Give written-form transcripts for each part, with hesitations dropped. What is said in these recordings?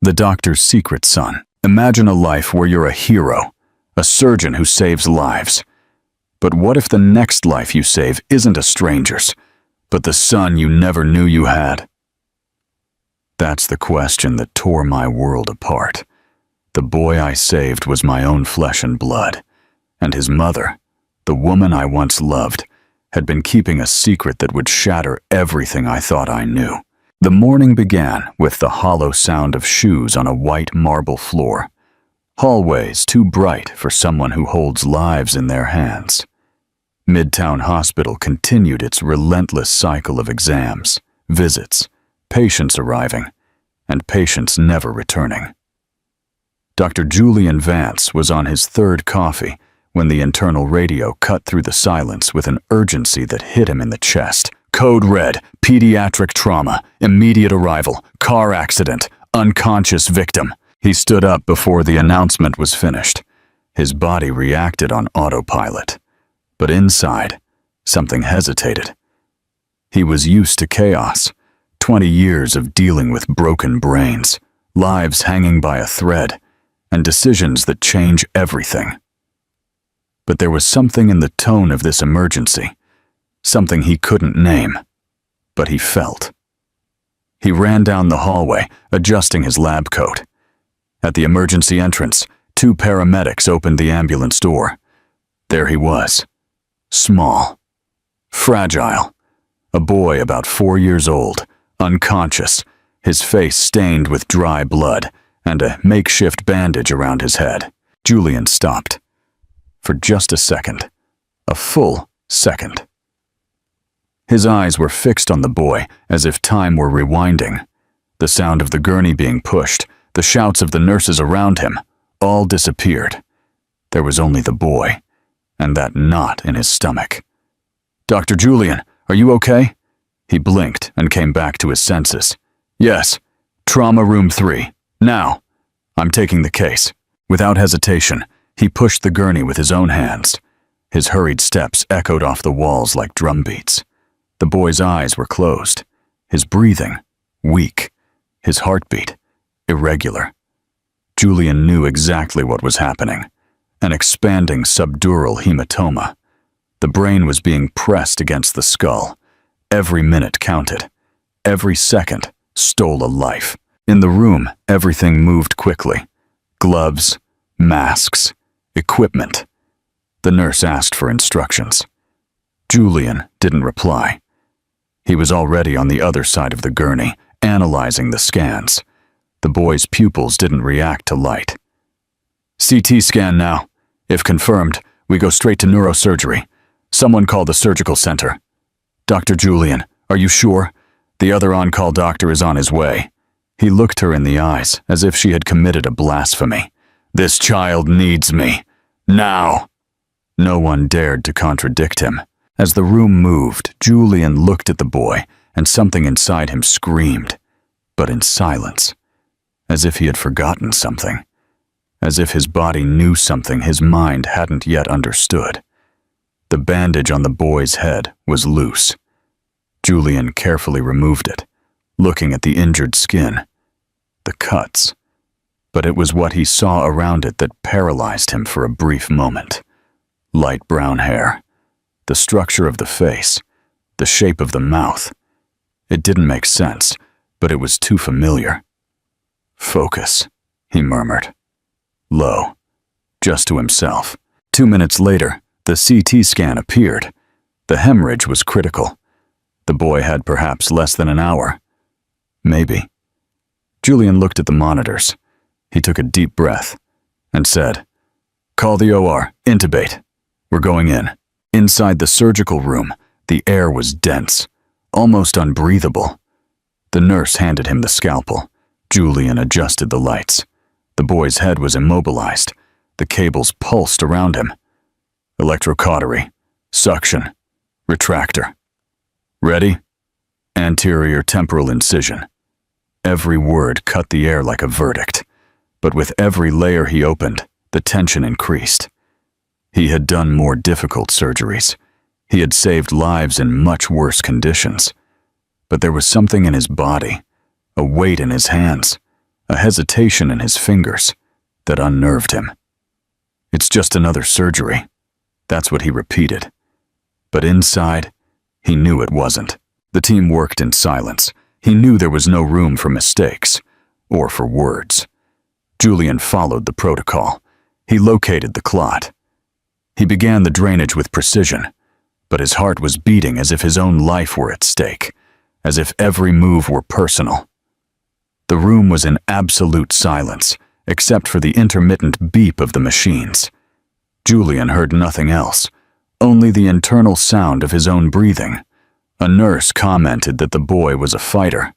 The doctor's secret son. Imagine a life where you're a hero, a surgeon who saves lives. But what if the next life you save isn't a stranger's, but the son you never knew you had? That's the question that tore my world apart. The boy I saved was my own flesh and blood, and his mother, the woman I once loved, had been keeping a secret that would shatter everything I thought I knew. The morning began with the hollow sound of shoes on a white marble floor, hallways too bright for someone who holds lives in their hands. Midtown Hospital continued its relentless cycle of exams, visits, patients arriving, and patients never returning. Dr. Julian Vance was on his third coffee when the internal radio cut through the silence with an urgency that hit him in the chest. Code red, pediatric trauma, immediate arrival, car accident, unconscious victim. He stood up before the announcement was finished. His body reacted on autopilot. But inside, something hesitated. He was used to chaos, 20 years of dealing with broken brains, lives hanging by a thread, and decisions that change everything. But there was something in the tone of this emergency, something he couldn't name, but he felt. He ran down the hallway, adjusting his lab coat. At the emergency entrance, 2 paramedics opened the ambulance door. There he was, small, fragile, a boy about 4 years old, unconscious, his face stained with dry blood, and a makeshift bandage around his head. Julian stopped. For just a second, a full second. His eyes were fixed on the boy as if time were rewinding. The sound of the gurney being pushed, the shouts of the nurses around him, all disappeared. There was only the boy, and that knot in his stomach. "Dr. Julian, are you okay?" He blinked and came back to his senses. "Yes, trauma room 3. Now, I'm taking the case." Without hesitation, he pushed the gurney with his own hands. His hurried steps echoed off the walls like drumbeats. The boy's eyes were closed, his breathing weak, his heartbeat irregular. Julian knew exactly what was happening. An expanding subdural hematoma. The brain was being pressed against the skull. Every minute counted. Every second stole a life. In the room, everything moved quickly. Gloves, masks, equipment. The nurse asked for instructions. Julian didn't reply. He was already on the other side of the gurney, analyzing the scans. The boy's pupils didn't react to light. "CT scan now. If confirmed, we go straight to neurosurgery. Someone call the surgical center." "Dr. Julian, are you sure? The other on-call doctor is on his way." He looked her in the eyes as if she had committed a blasphemy. "This child needs me. Now." No one dared to contradict him. As the room moved, Julian looked at the boy, and something inside him screamed, but in silence, as if he had forgotten something, as if his body knew something his mind hadn't yet understood. The bandage on the boy's head was loose. Julian carefully removed it, looking at the injured skin, the cuts. But it was what he saw around it that paralyzed him for a brief moment. Light brown hair, the structure of the face, the shape of the mouth. It didn't make sense, but it was too familiar. "Focus," he murmured. Low, just to himself. 2 minutes later, the CT scan appeared. The hemorrhage was critical. The boy had perhaps less than an hour. Maybe. Julian looked at the monitors. He took a deep breath and said, "Call the OR, intubate. We're going in." Inside the surgical room, the air was dense, almost unbreathable. The nurse handed him the scalpel. Julian adjusted the lights. The boy's head was immobilized. The cables pulsed around him. Electrocautery, suction, retractor. "Ready?" Anterior temporal incision. Every word cut the air like a verdict, but with every layer he opened, the tension increased. He had done more difficult surgeries. He had saved lives in much worse conditions. But there was something in his body, a weight in his hands, a hesitation in his fingers that unnerved him. "It's just another surgery." That's what he repeated. But inside, he knew it wasn't. The team worked in silence. He knew there was no room for mistakes, or for words. Julian followed the protocol. He located the clot. He began the drainage with precision, but his heart was beating as if his own life were at stake, as if every move were personal. The room was in absolute silence, except for the intermittent beep of the machines. Julian heard nothing else, only the internal sound of his own breathing. A nurse commented that the boy was a fighter.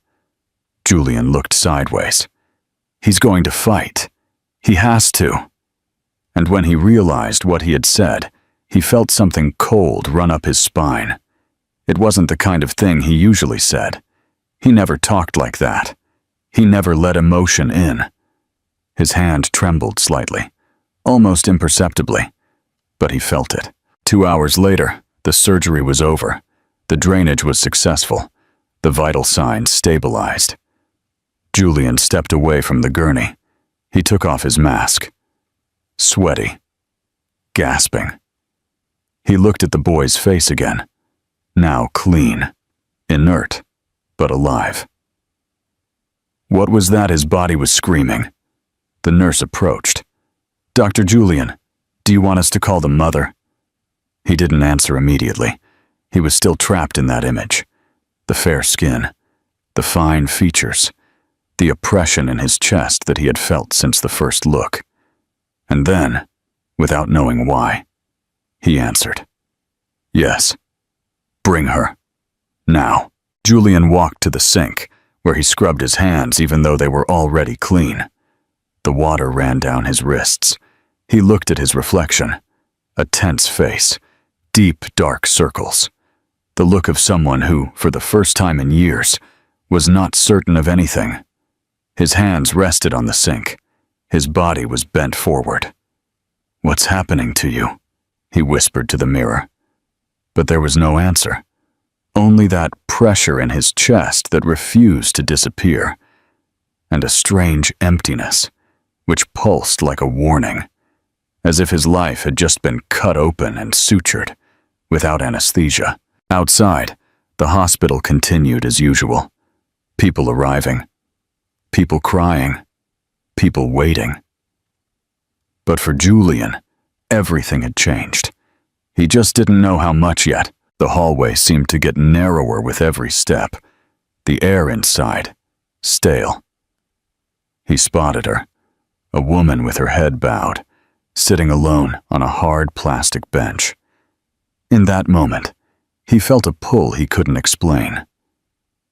Julian looked sideways. He's going to fight. He has to. And when he realized what he had said, he felt something cold run up his spine. It wasn't the kind of thing he usually said. He never talked like that. He never let emotion in. His hand trembled slightly, almost imperceptibly, but he felt it. 2 hours later, the surgery was over. The drainage was successful. The vital signs stabilized. Julian stepped away from the gurney. He took off his mask. Sweaty. Gasping. He looked at the boy's face again. Now clean. Inert, but alive. What was that his body was screaming? The nurse approached. "Dr. Julian, do you want us to call the mother?" He didn't answer immediately. He was still trapped in that image. The fair skin, the fine features, the oppression in his chest that he had felt since the first look. And then, without knowing why, he answered. "Yes. Bring her. Now." Julian walked to the sink, where he scrubbed his hands even though they were already clean. The water ran down his wrists. He looked at his reflection. A tense face, deep dark circles. The look of someone who, for the first time in years, was not certain of anything. His hands rested on the sink. His body was bent forward. "What's happening to you?" he whispered to the mirror. But there was no answer. Only that pressure in his chest that refused to disappear, and a strange emptiness, which pulsed like a warning, as if his life had just been cut open and sutured, without anesthesia. Outside, the hospital continued as usual. People arriving. People crying. People waiting. But for Julian, everything had changed. He just didn't know how much yet. The hallway seemed to get narrower with every step. The air inside, stale. He spotted her, a woman with her head bowed, sitting alone on a hard plastic bench. In that moment, he felt a pull he couldn't explain.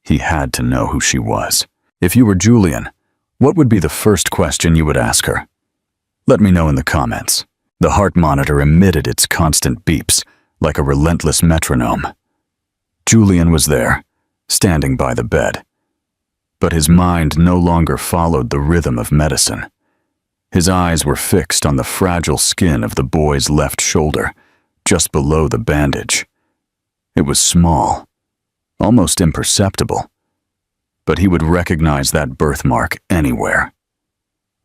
He had to know who she was. If you were Julian, what would be the first question you would ask her? Let me know in the comments. The heart monitor emitted its constant beeps, like a relentless metronome. Julian was there, standing by the bed. But his mind no longer followed the rhythm of medicine. His eyes were fixed on the fragile skin of the boy's left shoulder, just below the bandage. It was small, almost imperceptible, but he would recognize that birthmark anywhere.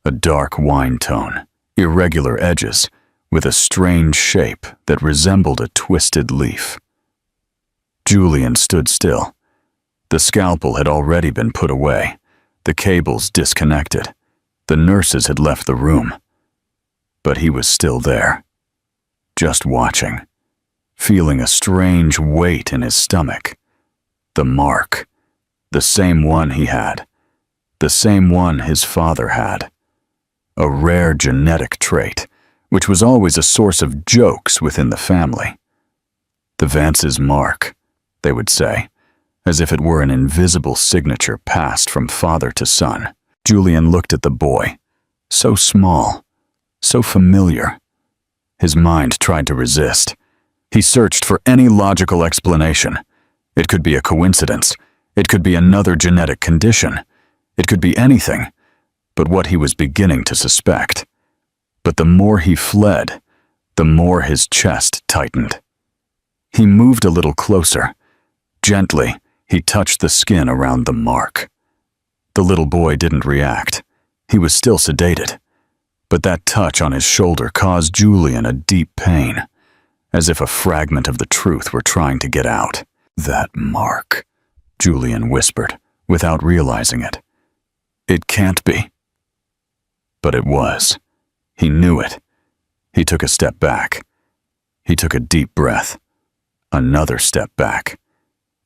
A dark wine tone, irregular edges, with a strange shape that resembled a twisted leaf. Julian stood still. The scalpel had already been put away, the cables disconnected. The nurses had left the room. But he was still there, just watching, feeling a strange weight in his stomach. The mark, the same one he had, the same one his father had. A rare genetic trait, which was always a source of jokes within the family. The Vance's mark, they would say, as if it were an invisible signature passed from father to son. Julian looked at the boy, so small, so familiar. His mind tried to resist. He searched for any logical explanation. It could be a coincidence. It could be another genetic condition. It could be anything, but what he was beginning to suspect. But the more he fled, the more his chest tightened. He moved a little closer. Gently, he touched the skin around the mark. The little boy didn't react. He was still sedated, but that touch on his shoulder caused Julian a deep pain, as if a fragment of the truth were trying to get out. "That mark," Julian whispered, without realizing it. "It can't be." But it was. He knew it. He took a step back. He took a deep breath. Another step back.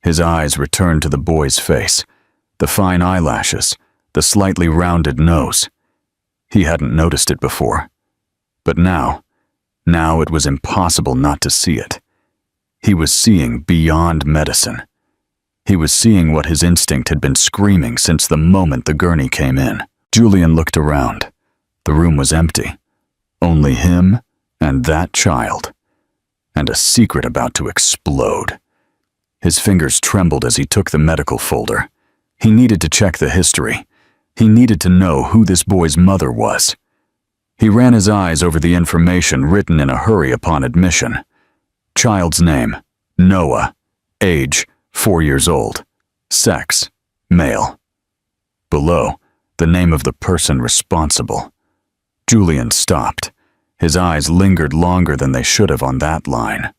His eyes returned to the boy's face, the fine eyelashes, the slightly rounded nose. He hadn't noticed it before. But now it was impossible not to see it. He was seeing beyond medicine. He was seeing what his instinct had been screaming since the moment the gurney came in. Julian looked around. The room was empty. Only him and that child. And a secret about to explode. His fingers trembled as he took the medical folder. He needed to check the history. He needed to know who this boy's mother was. He ran his eyes over the information written in a hurry upon admission. Child's name, Noah. Age, 4 years old. Sex, male. Below, the name of the person responsible. Julian stopped. His eyes lingered longer than they should have on that line.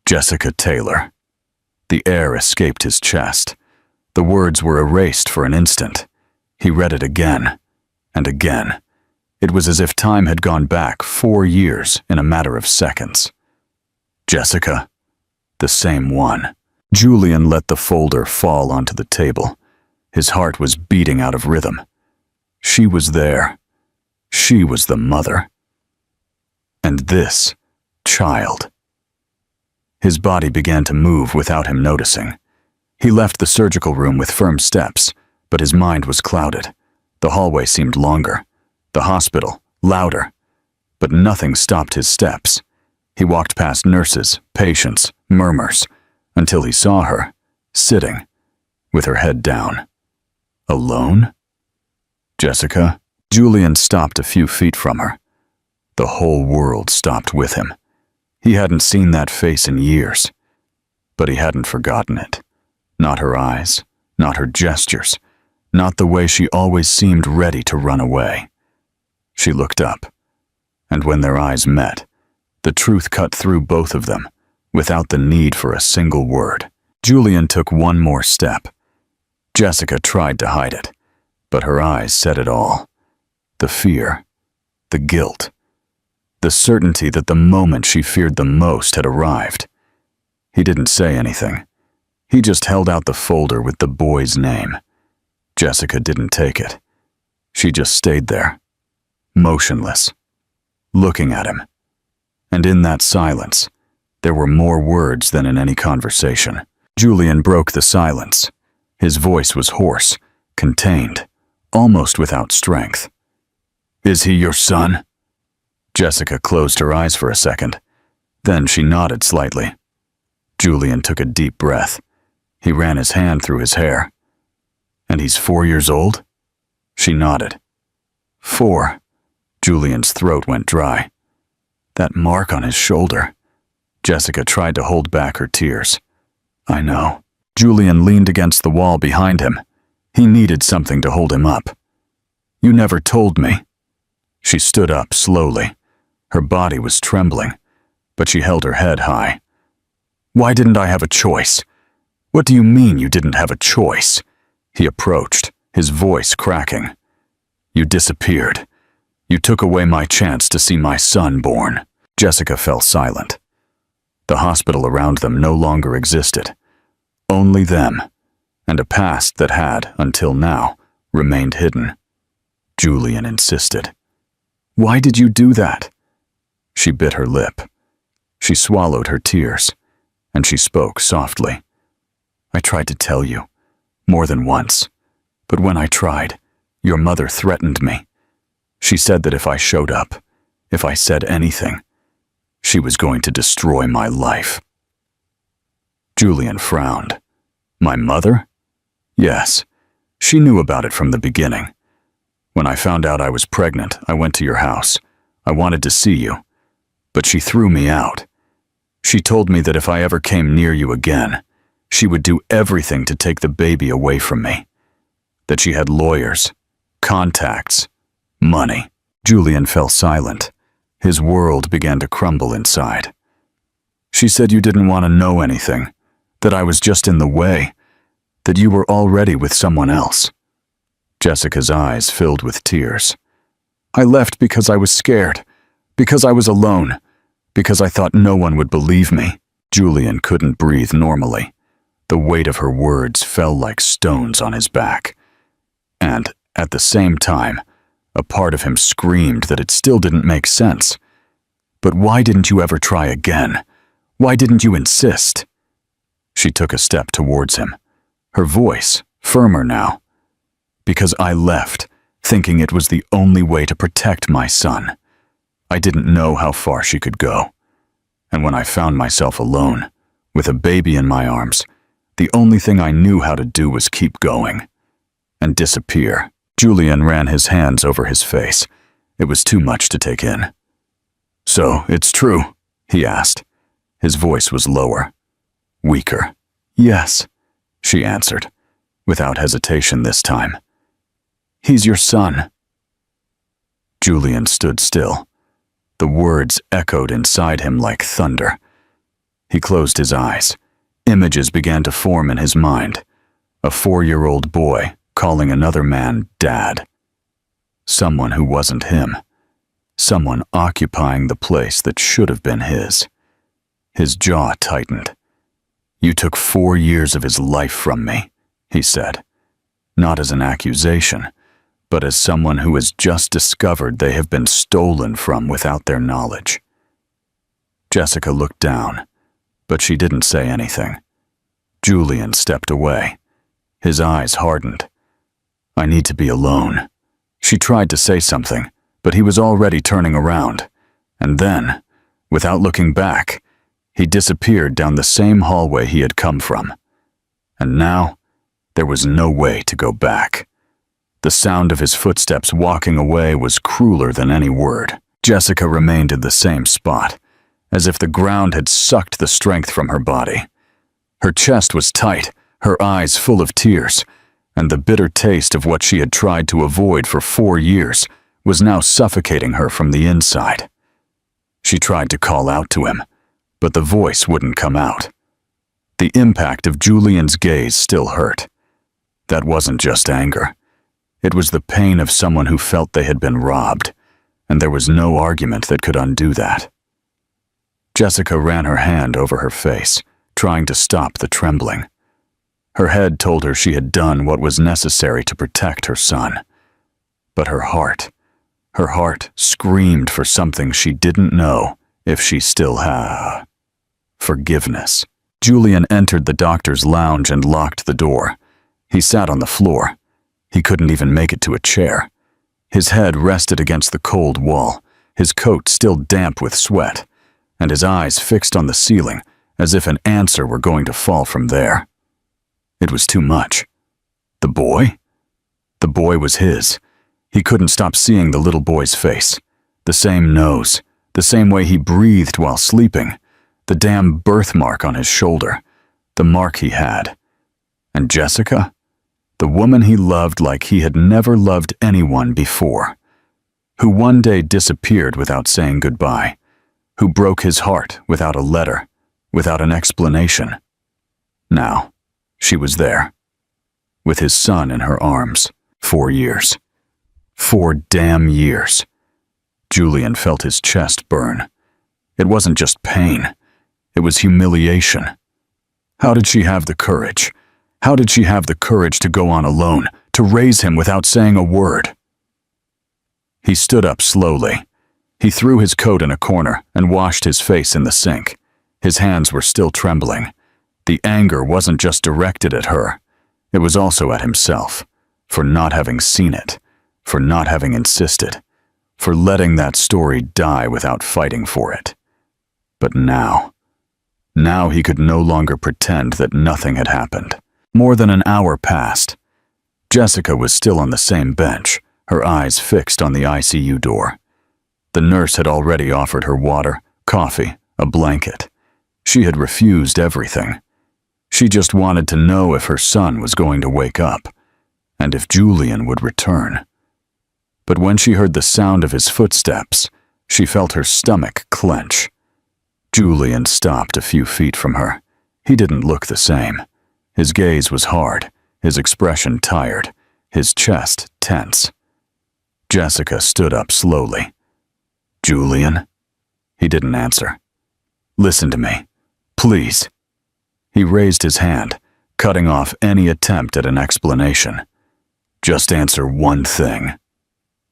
Jessica Taylor. The air escaped his chest. The words were erased for an instant. He read it again and again. It was as if time had gone back 4 years in a matter of seconds. Jessica, the same one. Julian let the folder fall onto the table. His heart was beating out of rhythm. She was there. She was the mother. And this child. His body began to move without him noticing. He left the surgical room with firm steps, but his mind was clouded. The hallway seemed longer. The hospital, louder. But nothing stopped his steps. He walked past nurses, patients, murmurs, until he saw her, sitting, with her head down. Alone? Jessica? Julian stopped a few feet from her. The whole world stopped with him. He hadn't seen that face in years, but he hadn't forgotten it. Not her eyes, not her gestures, not the way she always seemed ready to run away. She looked up, and when their eyes met, the truth cut through both of them, without the need for a single word. Julian took one more step. Jessica tried to hide it, but her eyes said it all. The fear, the guilt, the certainty that the moment she feared the most had arrived. He didn't say anything. He just held out the folder with the boy's name. Jessica didn't take it. She just stayed there, motionless, looking at him. And in that silence, there were more words than in any conversation. Julian broke the silence. His voice was hoarse, contained, almost without strength. "Is he your son?" Jessica closed her eyes for a second. Then she nodded slightly. Julian took a deep breath. He ran his hand through his hair. "And he's 4 years old?" She nodded. 4. Julian's throat went dry. That mark on his shoulder. Jessica tried to hold back her tears. "I know." Julian leaned against the wall behind him. He needed something to hold him up. "You never told me." She stood up slowly. Her body was trembling, but she held her head high. "Why didn't I have a choice?" "What do you mean you didn't have a choice?" He approached, his voice cracking. "You disappeared. You took away my chance to see my son born." Jessica fell silent. The hospital around them no longer existed. Only them, and a past that had, until now, remained hidden. Julian insisted. "Why did you do that?" She bit her lip. She swallowed her tears, and she spoke softly. "I tried to tell you, more than once, but when I tried, your mother threatened me. She said that if I showed up, if I said anything, she was going to destroy my life." Julian frowned. "My mother?" "Yes, she knew about it from the beginning. When I found out I was pregnant, I went to your house. I wanted to see you, but she threw me out. She told me that if I ever came near you again, she would do everything to take the baby away from me. That she had lawyers, contacts, money. Julian fell silent. His world began to crumble inside. She said you didn't want to know anything, that I was just in the way, that you were already with someone else. Jessica's eyes filled with tears. I left because I was scared, because I was alone, because I thought no one would believe me. Julian couldn't breathe normally. The weight of her words fell like stones on his back. And, at the same time, a part of him screamed that it still didn't make sense. But why didn't you ever try again? Why didn't you insist? She took a step towards him, her voice firmer now. Because I left, thinking it was the only way to protect my son. I didn't know how far she could go. And when I found myself alone, with a baby in my arms, the only thing I knew how to do was keep going. And disappear. Julian ran his hands over his face. It was too much to take in. So, it's true, he asked. His voice was lower, weaker. Yes, she answered, without hesitation this time. He's your son. Julian stood still. The words echoed inside him like thunder. He closed his eyes. Images began to form in his mind. A 4-year-old boy calling another man Dad. Someone who wasn't him. Someone occupying the place that should have been his. His jaw tightened. You took 4 years of his life from me, he said. Not as an accusation, but as someone who has just discovered they have been stolen from without their knowledge. Jessica looked down, but she didn't say anything. Julian stepped away. His eyes hardened. I need to be alone. She tried to say something, but he was already turning around. And then, without looking back, he disappeared down the same hallway he had come from. And now, there was no way to go back. The sound of his footsteps walking away was crueler than any word. Jessica remained in the same spot, as if the ground had sucked the strength from her body. Her chest was tight, her eyes full of tears, and the bitter taste of what she had tried to avoid for 4 years was now suffocating her from the inside. She tried to call out to him, but the voice wouldn't come out. The impact of Julian's gaze still hurt. That wasn't just anger. It was the pain of someone who felt they had been robbed, and there was no argument that could undo that. Jessica ran her hand over her face, trying to stop the trembling. Her head told her she had done what was necessary to protect her son. But her heart screamed for something she didn't know if she still had. Forgiveness. Julian entered the doctor's lounge and locked the door. He sat on the floor. He couldn't even make it to a chair. His head rested against the cold wall, his coat still damp with sweat, and his eyes fixed on the ceiling as if an answer were going to fall from there. It was too much. The boy? The boy was his. He couldn't stop seeing the little boy's face. The same nose, the same way he breathed while sleeping, the damn birthmark on his shoulder, the mark he had. And Jessica? The woman he loved like he had never loved anyone before, who one day disappeared without saying goodbye, who broke his heart without a letter, without an explanation. Now, she was there, with his son in her arms. 4 years. 4 damn years. Julian felt his chest burn. It wasn't just pain. It was humiliation. How did she have the courage? How did she have the courage to go on alone, to raise him without saying a word? He stood up slowly. He threw his coat in a corner and washed his face in the sink. His hands were still trembling. The anger wasn't just directed at her. It was also at himself, for not having seen it, for not having insisted, for letting that story die without fighting for it. But now he could no longer pretend that nothing had happened. More than an hour passed. Jessica was still on the same bench, her eyes fixed on the ICU door. The nurse had already offered her water, coffee, a blanket. She had refused everything. She just wanted to know if her son was going to wake up, and if Julian would return. But when she heard the sound of his footsteps, she felt her stomach clench. Julian stopped a few feet from her. He didn't look the same. His gaze was hard, his expression tired, his chest tense. Jessica stood up slowly. "Julian?" He didn't answer. "Listen to me, please." He raised his hand, cutting off any attempt at an explanation. "Just answer one thing."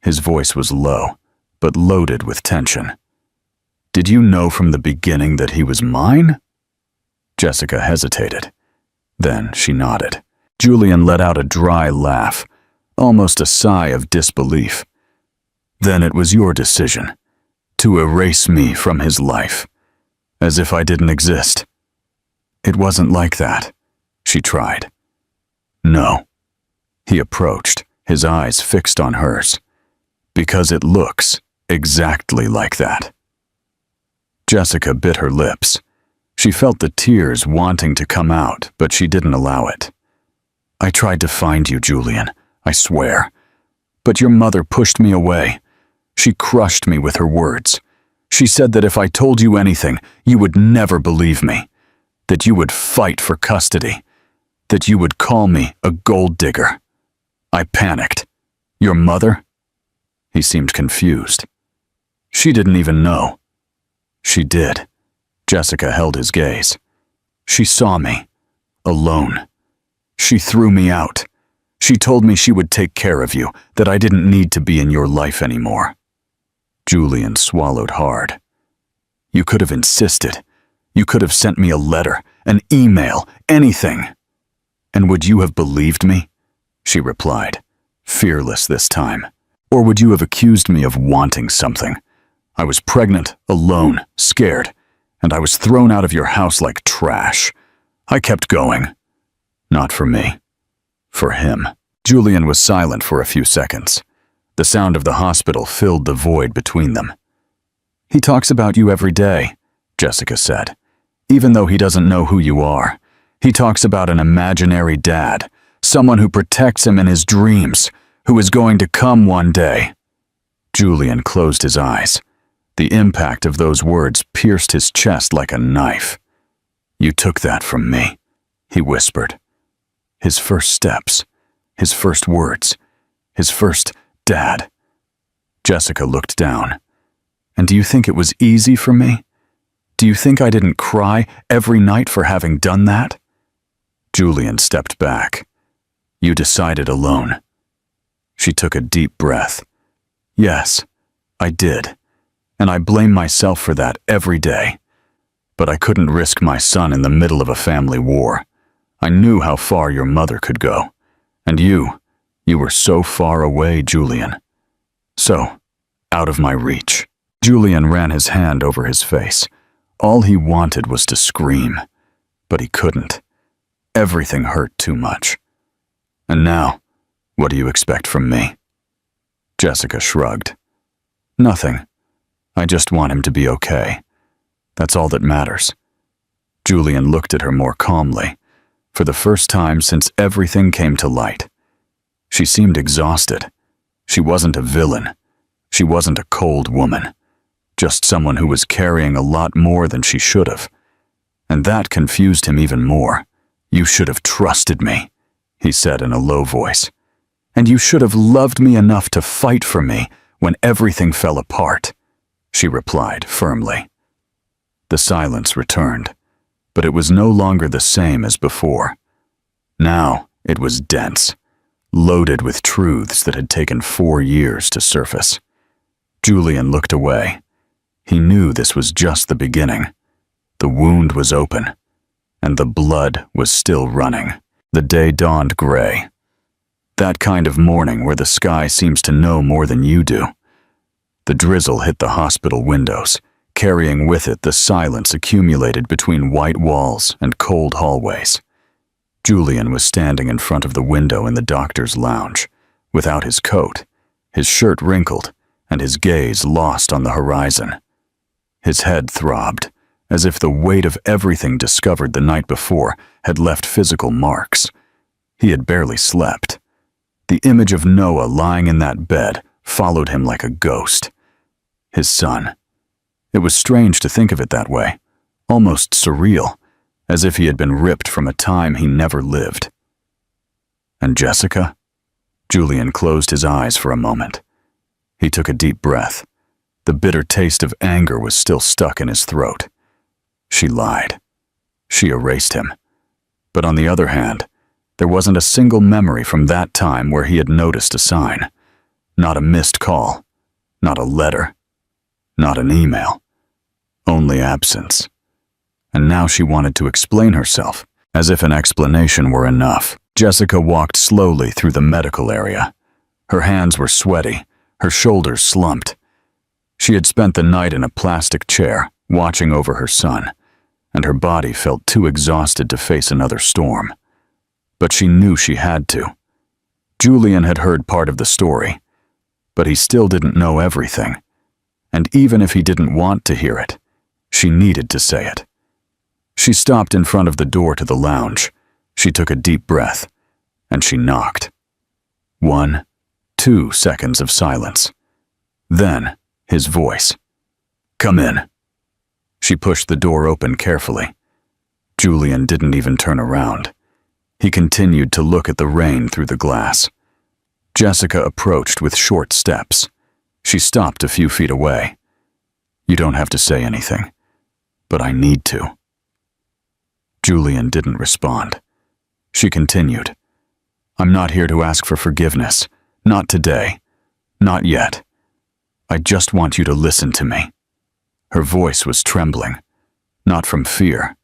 His voice was low, but loaded with tension. "Did you know from the beginning that he was mine?" Jessica hesitated. Then she nodded. Julian let out a dry laugh, almost a sigh of disbelief. "Then it was your decision, to erase me from his life, as if I didn't exist." "It wasn't like that," she tried. "No." He approached, his eyes fixed on hers. "Because it looks exactly like that." Jessica bit her lips. She felt the tears wanting to come out, but she didn't allow it. "I tried to find you, Julian, I swear. But your mother pushed me away. She crushed me with her words. She said that if I told you anything, you would never believe me. That you would fight for custody. That you would call me a gold digger. I panicked. Your mother?" He seemed confused. "She didn't even know." "She did." Jessica held his gaze. "She saw me, alone. She threw me out. She told me she would take care of you, that I didn't need to be in your life anymore." Julian swallowed hard. "You could have insisted. You could have sent me a letter, an email, anything." "And would you have believed me?" she replied, fearless this time. "Or would you have accused me of wanting something? I was pregnant, alone, scared, and I was thrown out of your house like trash. I kept going. Not for me. For him." Julian was silent for a few seconds. The sound of the hospital filled the void between them. "He talks about you every day," Jessica said. "Even though he doesn't know who you are. He talks about an imaginary dad, someone who protects him in his dreams, who is going to come one day." Julian closed his eyes. The impact of those words pierced his chest like a knife. "You took that from me," he whispered. His first steps, his first words, his first dad. Jessica looked down. "And do you think it was easy for me? Do you think I didn't cry every night for having done that?" Julian stepped back. "You decided alone." She took a deep breath. "Yes, I did. And I blame myself for that every day. But I couldn't risk my son in the middle of a family war. I knew how far your mother could go. And you were so far away, Julian. So, out of my reach." Julian ran his hand over his face. All he wanted was to scream, but he couldn't. Everything hurt too much. "And now, what do you expect from me?" Jessica shrugged. "Nothing. I just want him to be okay. That's all that matters." Julian looked at her more calmly, for the first time since everything came to light. She seemed exhausted. She wasn't a villain. She wasn't a cold woman. Just someone who was carrying a lot more than she should have. And that confused him even more. "You should have trusted me," he said in a low voice. "And you should have loved me enough to fight for me when everything fell apart," she replied firmly. The silence returned, but it was no longer the same as before. Now it was dense, loaded with truths that had taken 4 years to surface. Julian looked away. He knew this was just the beginning. The wound was open, and the blood was still running. The day dawned gray. That kind of morning where the sky seems to know more than you do. The drizzle hit the hospital windows, carrying with it the silence accumulated between white walls and cold hallways. Julian was standing in front of the window in the doctor's lounge, without his coat, his shirt wrinkled, and his gaze lost on the horizon. His head throbbed, as if the weight of everything discovered the night before had left physical marks. He had barely slept. The image of Noah lying in that bed followed him like a ghost. His son. It was strange to think of it that way, almost surreal, as if he had been ripped from a time he never lived. And Jessica? Julian closed his eyes for a moment. He took a deep breath. The bitter taste of anger was still stuck in his throat. She lied. She erased him. But on the other hand, there wasn't a single memory from that time where he had noticed a sign. Not a missed call. Not a letter. Not an email. Only absence. And now she wanted to explain herself, as if an explanation were enough. Jessica walked slowly through the medical area. Her hands were sweaty, her shoulders slumped. She had spent the night in a plastic chair, watching over her son, and her body felt too exhausted to face another storm. But she knew she had to. Julian had heard part of the story, but he still didn't know everything. And even if he didn't want to hear it, she needed to say it. She stopped in front of the door to the lounge. She took a deep breath, and she knocked. 1, 2 seconds of silence. Then, his voice. "Come in." She pushed the door open carefully. Julian didn't even turn around. He continued to look at the rain through the glass. Jessica approached with short steps. She stopped a few feet away. "You don't have to say anything, but I need to." Julian didn't respond. She continued. "I'm not here to ask for forgiveness. Not today. Not yet. I just want you to listen to me." Her voice was trembling, not from fear,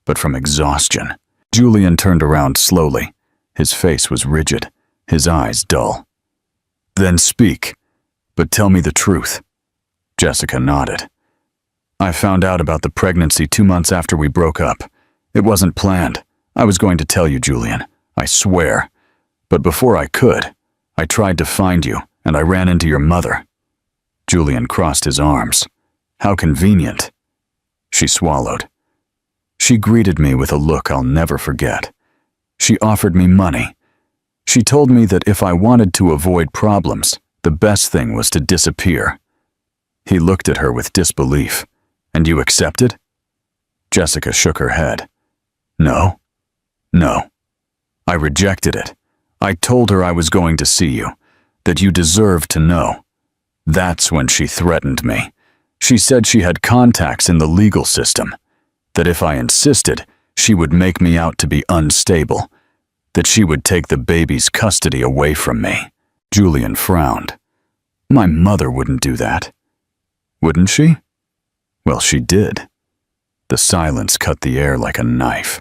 but from exhaustion. Julian turned around slowly. His face was rigid, his eyes dull. "Then speak, but tell me the truth." Jessica nodded. "I found out about the pregnancy 2 months after we broke up. It wasn't planned. I was going to tell you, Julian. I swear. But before I could, I tried to find you, and I ran into your mother." Julian crossed his arms. "How convenient." She swallowed. "She greeted me with a look I'll never forget. She offered me money. She told me that if I wanted to avoid problems, the best thing was to disappear." He looked at her with disbelief. "And you accepted?" Jessica shook her head. "No. No. I rejected it. I told her I was going to see you, that you deserved to know. That's when she threatened me. She said she had contacts in the legal system, that if I insisted, she would make me out to be unstable, that she would take the baby's custody away from me." Julian frowned. "My mother wouldn't do that." "Wouldn't she?" "Well, she did." The silence cut the air like a knife.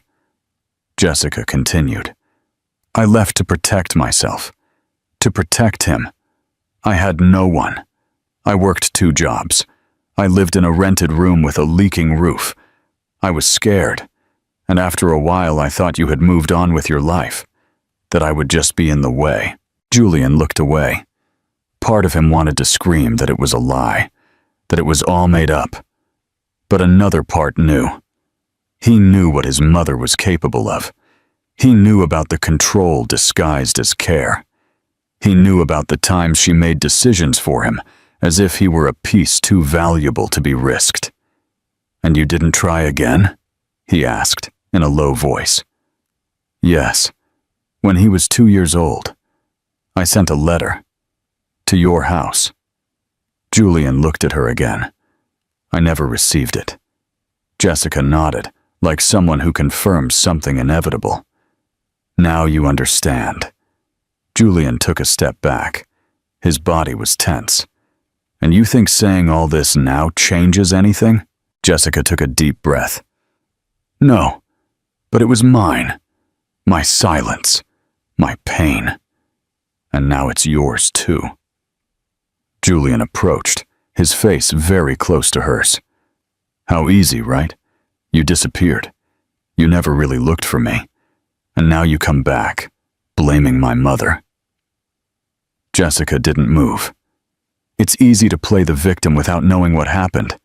Jessica continued. "I left to protect myself, to protect him. I had no one. I worked 2 jobs. I lived in a rented room with a leaking roof. I was scared, and after a while I thought you had moved on with your life, that I would just be in the way." Julian looked away. Part of him wanted to scream that it was a lie, that it was all made up. But another part knew. He knew what his mother was capable of. He knew about the control disguised as care. He knew about the times she made decisions for him, as if he were a piece too valuable to be risked. "And you didn't try again?" he asked, in a low voice. "Yes, when he was 2 years old. I sent a letter. To your house." Julian looked at her again. "I never received it." Jessica nodded, like someone who confirms something inevitable. "Now you understand." Julian took a step back. His body was tense. "And you think saying all this now changes anything?" Jessica took a deep breath. "No, but it was mine. My silence. My pain. And now it's yours too." Julian approached, his face very close to hers. "How easy, right? You disappeared. You never really looked for me. And now you come back, blaming my mother." Jessica didn't move. It's easy to play the victim without knowing what happened.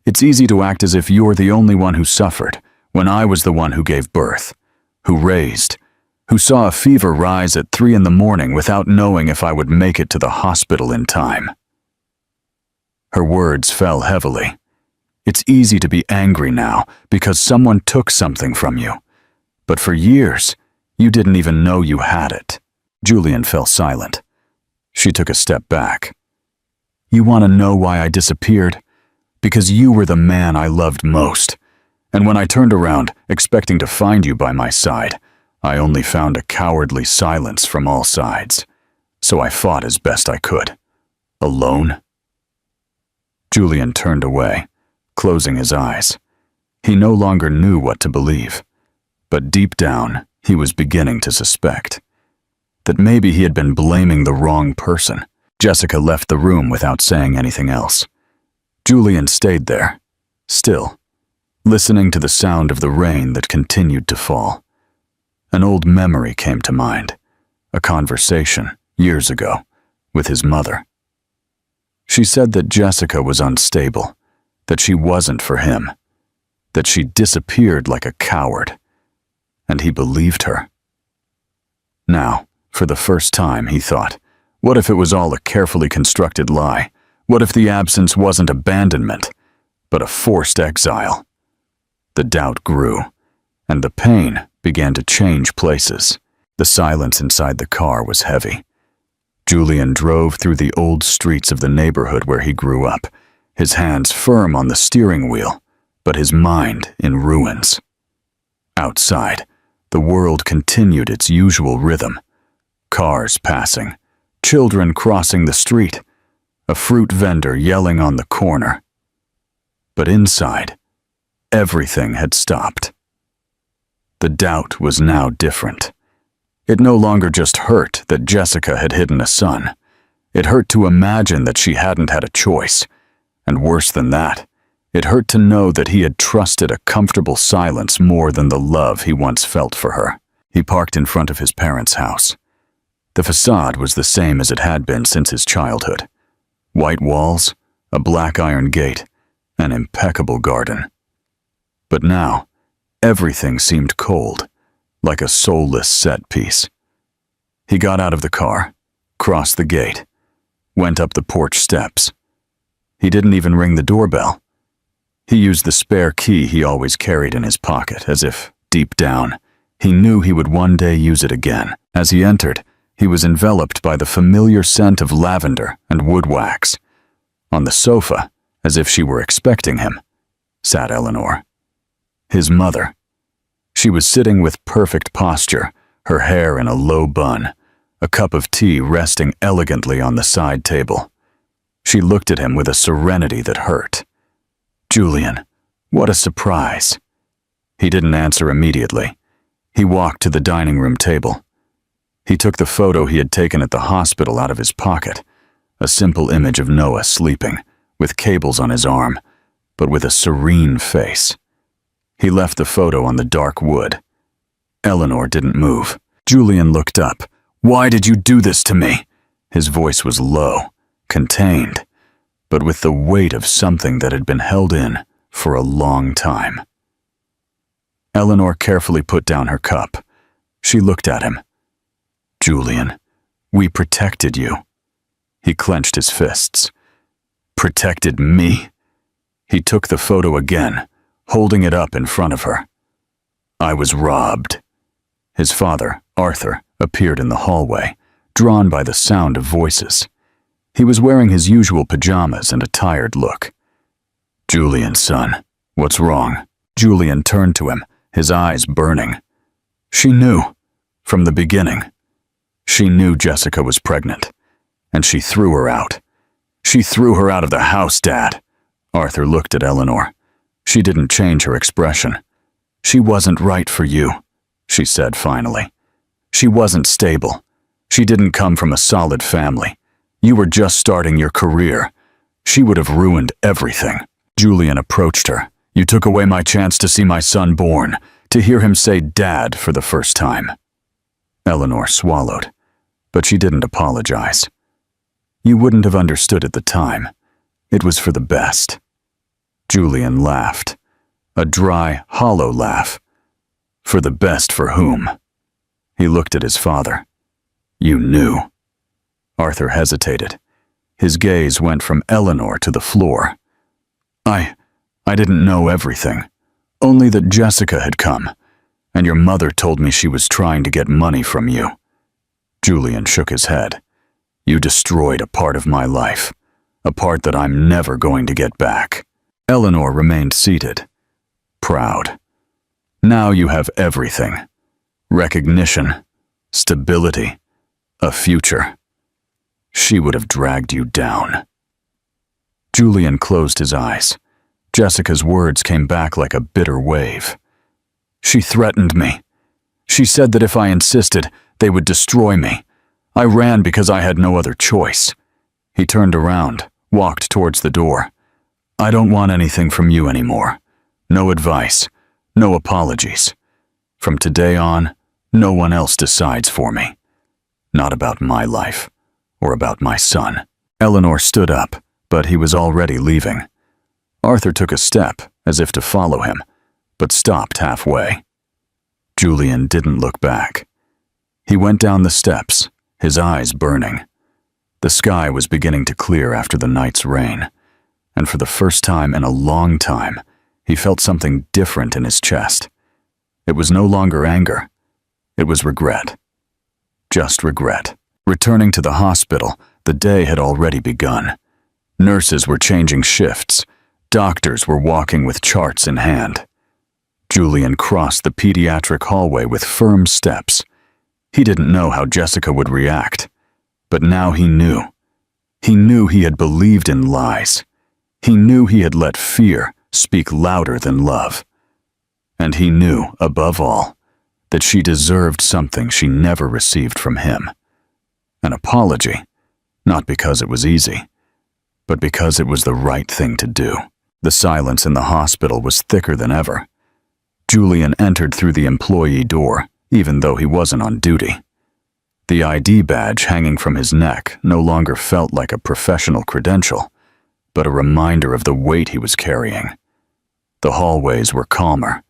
It's easy to act as if you're the only one who suffered, when I was the one who gave birth, who raised, who saw a fever rise at 3 in the morning without knowing if I would make it to the hospital in time. Her words fell heavily. It's easy to be angry now because someone took something from you. But for years, you didn't even know you had it. Julian fell silent. She took a step back. You want to know why I disappeared? Because you were the man I loved most. And when I turned around, expecting to find you by my side, I only found a cowardly silence from all sides. So I fought as best I could. Alone? Julian turned away, closing his eyes. He no longer knew what to believe. But deep down, he was beginning to suspect that maybe he had been blaming the wrong person. Jessica left the room without saying anything else. Julian stayed there, still, listening to the sound of the rain that continued to fall. An old memory came to mind, a conversation, years ago, with his mother. She said that Jessica was unstable, that she wasn't for him, that she disappeared like a coward, and he believed her. Now, for the first time, he thought, what if it was all a carefully constructed lie? What if the absence wasn't abandonment, but a forced exile? The doubt grew, and the pain began to change places. The silence inside the car was heavy. Julian drove through the old streets of the neighborhood where he grew up, his hands firm on the steering wheel, but his mind in ruins. Outside, the world continued its usual rhythm. Cars passing, children crossing the street, a fruit vendor yelling on the corner. But inside, everything had stopped. The doubt was now different. It no longer just hurt that Jessica had hidden a son. It hurt to imagine that she hadn't had a choice. And worse than that, it hurt to know that he had trusted a comfortable silence more than the love he once felt for her. He parked in front of his parents' house. The facade was the same as it had been since his childhood. White walls, a black iron gate, an impeccable garden. But now, everything seemed cold, like a soulless set piece. He got out of the car, crossed the gate, went up the porch steps. He didn't even ring the doorbell. He used the spare key he always carried in his pocket, as if, deep down, he knew he would one day use it again. As he entered, he was enveloped by the familiar scent of lavender and wood wax. On the sofa, as if she were expecting him, sat Eleanor, his mother. She was sitting with perfect posture, her hair in a low bun, a cup of tea resting elegantly on the side table. She looked at him with a serenity that hurt. Julian, what a surprise. He didn't answer immediately. He walked to the dining room table. He took the photo he had taken at the hospital out of his pocket, a simple image of Noah sleeping, with cables on his arm, but with a serene face. He left the photo on the dark wood. Eleanor didn't move. Julian looked up. Why did you do this to me? His voice was low, contained, but with the weight of something that had been held in for a long time. Eleanor carefully put down her cup. She looked at him. Julian, we protected you. He clenched his fists. Protected me? He took the photo again, holding it up in front of her. I was robbed. His father, Arthur, appeared in the hallway, drawn by the sound of voices. He was wearing his usual pajamas and a tired look. Julian, son, what's wrong? Julian turned to him, his eyes burning. She knew, from the beginning. She knew Jessica was pregnant, and she threw her out. She threw her out of the house, Dad. Arthur looked at Eleanor. She didn't change her expression. She wasn't right for you, she said finally. She wasn't stable. She didn't come from a solid family. You were just starting your career. She would have ruined everything. Julian approached her. You took away my chance to see my son born, to hear him say Dad for the first time. Eleanor swallowed, but she didn't apologize. You wouldn't have understood at the time. It was for the best. Julian laughed, a dry, hollow laugh. For the best for whom? He looked at his father. You knew. Arthur hesitated. His gaze went from Eleanor to the floor. I didn't know everything. Only that Jessica had come, and your mother told me she was trying to get money from you. Julian shook his head. You destroyed a part of my life, a part that I'm never going to get back. Eleanor remained seated, proud. Now you have everything. Recognition, stability, a future. She would have dragged you down. Julian closed his eyes. Jessica's words came back like a bitter wave. She threatened me. She said that if I insisted, they would destroy me. I ran because I had no other choice. He turned around, walked towards the door. I don't want anything from you anymore. No advice, no apologies. From today on, no one else decides for me. Not about my life, or about my son. Eleanor stood up, but he was already leaving. Arthur took a step, as if to follow him, but stopped halfway. Julian didn't look back. He went down the steps, his eyes burning. The sky was beginning to clear after the night's rain, and for the first time in a long time, he felt something different in his chest. It was no longer anger. It was regret. Just regret. Returning to the hospital, the day had already begun. Nurses were changing shifts. Doctors were walking with charts in hand. Julian crossed the pediatric hallway with firm steps. He didn't know how Jessica would react, but now he knew. He knew he had believed in lies. He knew he had let fear speak louder than love. And he knew, above all, that she deserved something she never received from him. An apology, not because it was easy, but because it was the right thing to do. The silence in the hospital was thicker than ever. Julian entered through the employee door, even though he wasn't on duty. The ID badge hanging from his neck no longer felt like a professional credential, but a reminder of the weight he was carrying. The hallways were calmer.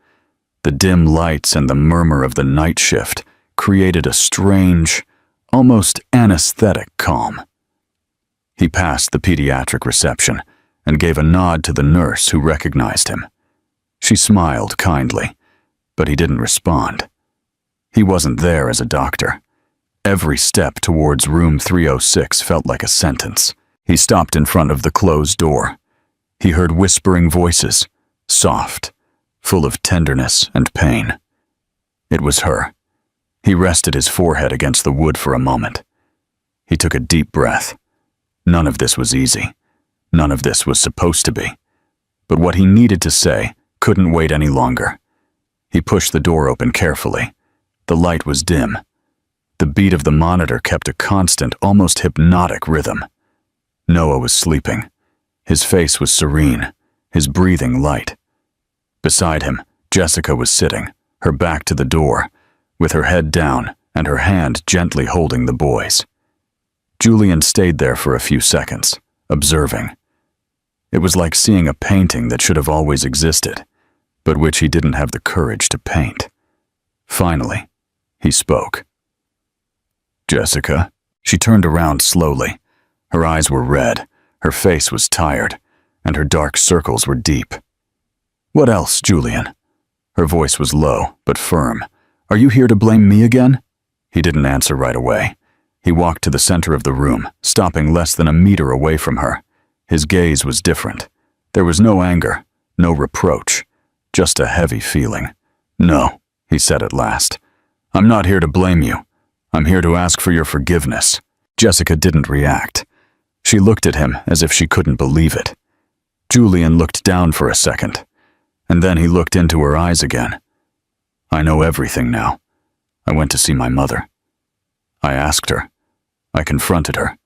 The dim lights and the murmur of the night shift created a strange, almost anesthetic calm. He passed the pediatric reception and gave a nod to the nurse who recognized him. She smiled kindly, but he didn't respond. He wasn't there as a doctor. Every step towards room 306 felt like a sentence. He stopped in front of the closed door. He heard whispering voices, soft, full of tenderness and pain. It was her. He rested his forehead against the wood for a moment. He took a deep breath. None of this was easy. None of this was supposed to be. But what he needed to say couldn't wait any longer. He pushed the door open carefully. The light was dim. The beat of the monitor kept a constant, almost hypnotic rhythm. Noah was sleeping. His face was serene, his breathing light. Beside him, Jessica was sitting, her back to the door, with her head down and her hand gently holding the boys. Julian stayed there for a few seconds, observing. It was like seeing a painting that should have always existed, but which he didn't have the courage to paint. Finally, he spoke. Jessica. She turned around slowly. Her eyes were red, her face was tired, and her dark circles were deep. What else, Julian? Her voice was low, but firm. Are you here to blame me again? He didn't answer right away. He walked to the center of the room, stopping less than a meter away from her. His gaze was different. There was no anger, no reproach, just a heavy feeling. No, he said at last. I'm not here to blame you. I'm here to ask for your forgiveness. Jessica didn't react. She looked at him as if she couldn't believe it. Julian looked down for a second, and then he looked into her eyes again. I know everything now. I went to see my mother. I asked her. I confronted her,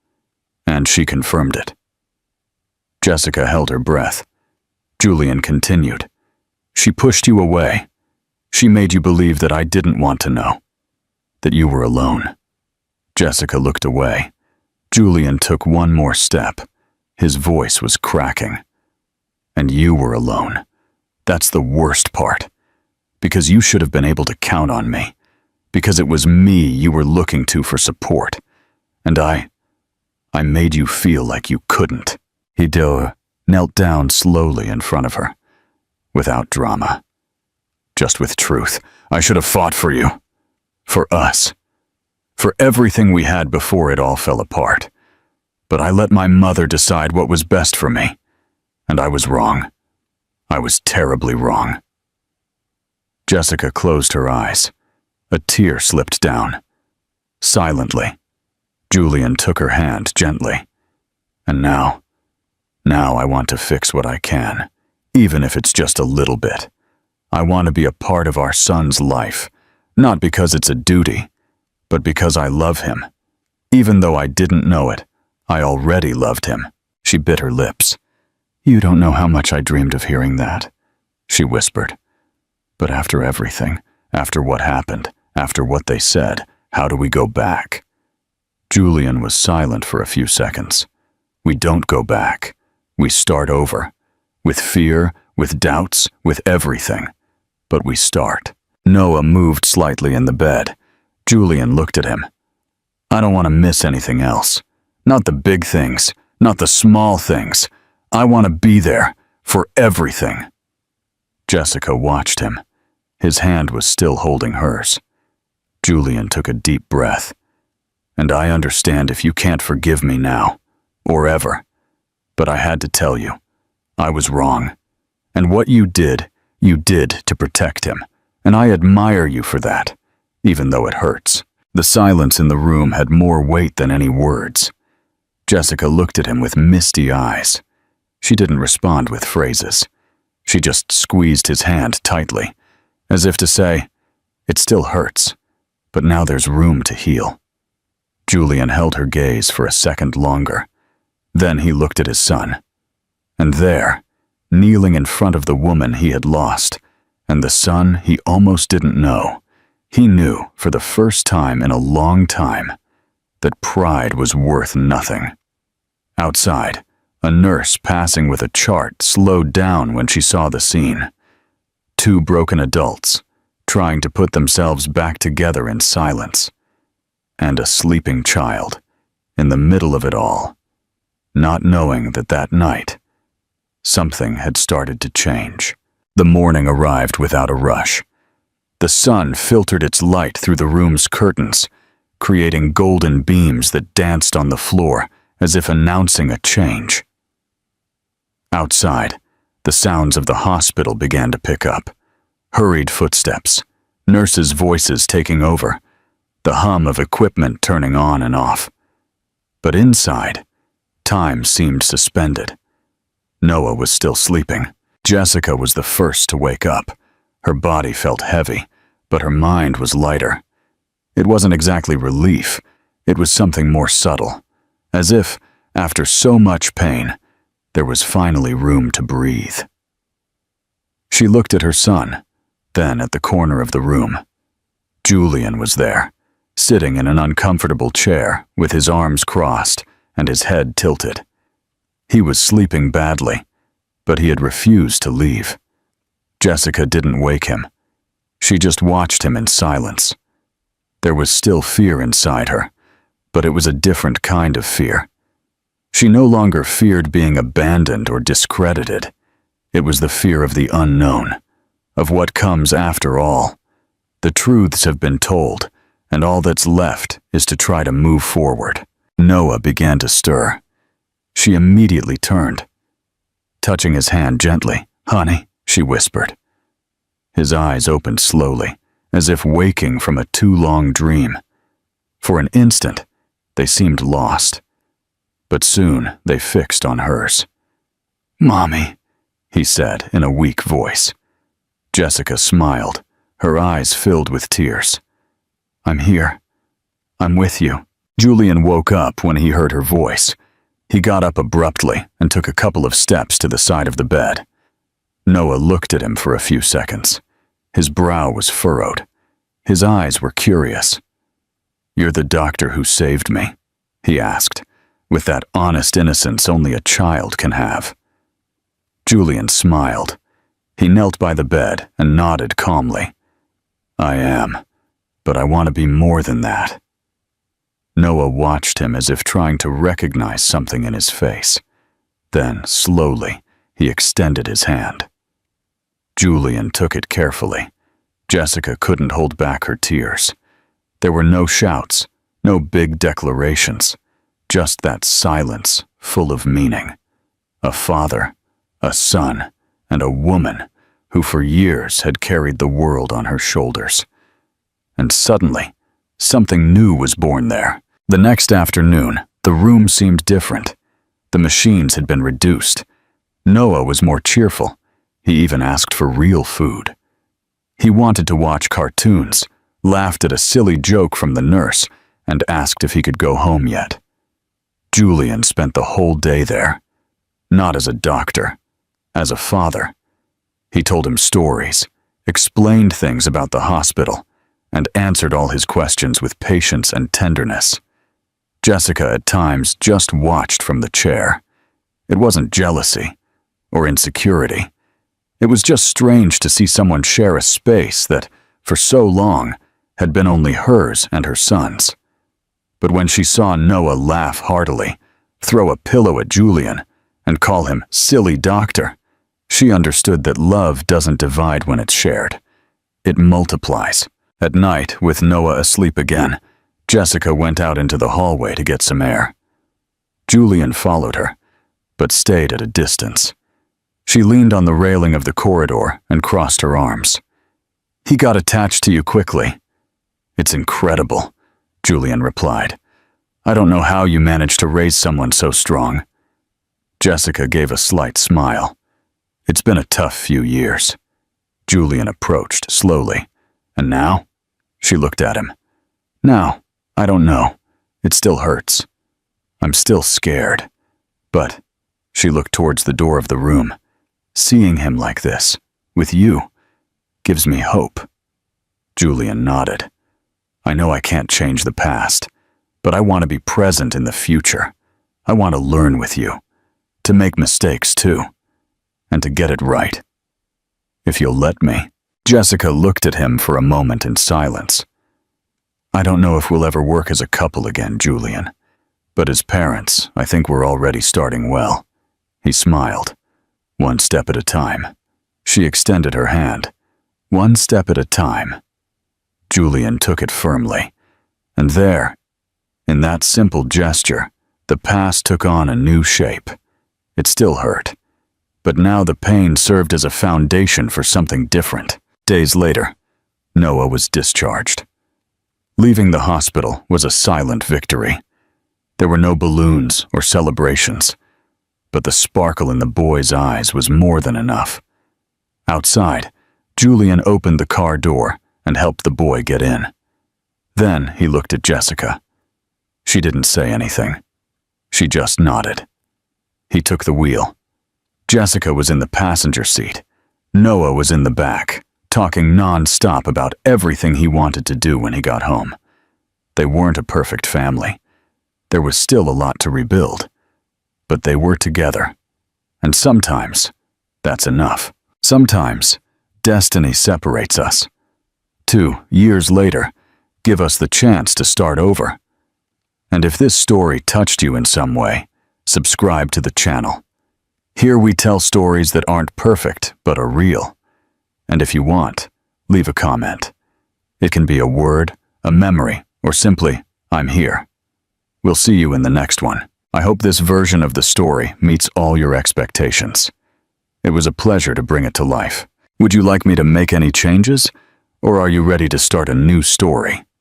and she confirmed it. Jessica held her breath. Julian continued. She pushed you away. She made you believe that I didn't want to know, that you were alone. Jessica looked away. Julian took one more step. His voice was cracking. And you were alone. That's the worst part. Because you should have been able to count on me. because it was me you were looking to for support. And I made you feel like you couldn't. He knelt down slowly in front of her, without drama, just with truth. I should have fought for you, for us, for everything we had before it all fell apart. But I let my mother decide what was best for me, and I was wrong. I was terribly wrong. Jessica closed her eyes. A tear slipped down. Silently, Julian took her hand gently. And now I want to fix what I can, even if it's just a little bit. I want to be a part of our son's life, not because it's a duty, but because I love him. Even though I didn't know it, I already loved him. She bit her lips. You don't know how much I dreamed of hearing that, she whispered. But after everything, after what happened, after what they said, how do we go back? Julian was silent for a few seconds. We don't go back. We start over. With fear, with doubts, with everything. But we start. Noah moved slightly in the bed. Julian looked at him. I don't want to miss anything else. Not the big things, not the small things. I want to be there for everything. Jessica watched him. His hand was still holding hers. Julian took a deep breath. And I understand if you can't forgive me now, or ever. But I had to tell you, I was wrong. And what you did to protect him. And I admire you for that, even though it hurts. The silence in the room had more weight than any words. Jessica looked at him with misty eyes. She didn't respond with phrases. She just squeezed his hand tightly, as if to say, it still hurts, but now there's room to heal. Julian held her gaze for a second longer. Then he looked at his son. And there, kneeling in front of the woman he had lost, and the son he almost didn't know, he knew for the first time in a long time that pride was worth nothing. Outside, a nurse passing with a chart slowed down when she saw the scene. Two broken adults, trying to put themselves back together in silence. And a sleeping child, in the middle of it all, not knowing that that night, something had started to change. The morning arrived without a rush. The sun filtered its light through the room's curtains, creating golden beams that danced on the floor as if announcing a change. Outside, the sounds of the hospital began to pick up. Hurried footsteps, nurses' voices taking over, the hum of equipment turning on and off. But inside, time seemed suspended. Noah was still sleeping. Jessica was the first to wake up. Her body felt heavy, but her mind was lighter. It wasn't exactly relief. It was something more subtle, as if, after so much pain, there was finally room to breathe. She looked at her son, then at the corner of the room. Julian was there, sitting in an uncomfortable chair with his arms crossed and his head tilted. He was sleeping badly, but he had refused to leave. Jessica didn't wake him. She just watched him in silence. There was still fear inside her, but it was a different kind of fear. She no longer feared being abandoned or discredited. It was the fear of the unknown, of what comes after all. The truths have been told, and all that's left is to try to move forward. Noah began to stir. She immediately turned. Touching his hand gently, "Honey," she whispered. His eyes opened slowly, as if waking from a too long dream. For an instant, they seemed lost. But soon they fixed on hers. "Mommy," he said in a weak voice. Jessica smiled, her eyes filled with tears. "I'm here. I'm with you." Julian woke up when he heard her voice. He got up abruptly and took a couple of steps to the side of the bed. Noah looked at him for a few seconds. His brow was furrowed. His eyes were curious. "You're the doctor who saved me?" he asked, with that honest innocence only a child can have. Julian smiled. He knelt by the bed and nodded calmly. "I am. but I want to be more than that." Noah watched him as if trying to recognize something in his face. Then, slowly, he extended his hand. Julian took it carefully. Jessica couldn't hold back her tears. There were no shouts, no big declarations, just that silence full of meaning. A father, a son, and a woman who for years had carried the world on her shoulders. And suddenly, something new was born there. The next afternoon, the room seemed different. The machines had been reduced. Noah was more cheerful. He even asked for real food. He wanted to watch cartoons, laughed at a silly joke from the nurse, and asked if he could go home yet. Julian spent the whole day there, not as a doctor, as a father. He told him stories, explained things about the hospital, and answered all his questions with patience and tenderness. Jessica at times just watched from the chair. It wasn't jealousy or insecurity. It was just strange to see someone share a space that, for so long, had been only hers and her son's. But when she saw Noah laugh heartily, throw a pillow at Julian, and call him silly doctor, she understood that love doesn't divide when it's shared. It multiplies. At night, with Noah asleep again, Jessica went out into the hallway to get some air. Julian followed her, but stayed at a distance. She leaned on the railing of the corridor and crossed her arms. "He got attached to you quickly." "It's incredible," Julian replied. "I don't know how you managed to raise someone so strong." Jessica gave a slight smile. "It's been a tough few years." Julian approached slowly. "And now?" She looked at him. "Now, I don't know. It still hurts. I'm still scared. But," she looked towards the door of the room, "seeing him like this, with you, gives me hope." Julian nodded. "I know I can't change the past, but I want to be present in the future. I want to learn with you, to make mistakes too, and to get it right. If you'll let me." Jessica looked at him for a moment in silence. "I don't know if we'll ever work as a couple again, Julian, but as parents, I think we're already starting well." He smiled. "One step at a time." She extended her hand. "One step at a time." Julian took it firmly. And there, in that simple gesture, the past took on a new shape. It still hurt, but now the pain served as a foundation for something different. Days later, Noah was discharged. Leaving the hospital was a silent victory. There were no balloons or celebrations, but the sparkle in the boy's eyes was more than enough. Outside, Julian opened the car door and helped the boy get in. Then he looked at Jessica. She didn't say anything. She just nodded. He took the wheel. Jessica was in the passenger seat. Noah was in the back, talking non-stop about everything he wanted to do when he got home. They weren't a perfect family. There was still a lot to rebuild. But they were together. And sometimes, that's enough. Sometimes, destiny separates us. 2 years later, give us the chance to start over. And if this story touched you in some way, subscribe to the channel. Here we tell stories that aren't perfect, but are real. And if you want, leave a comment. It can be a word, a memory, or simply, "I'm here." We'll see you in the next one. I hope this version of the story meets all your expectations. It was a pleasure to bring it to life. Would you like me to make any changes? Or are you ready to start a new story?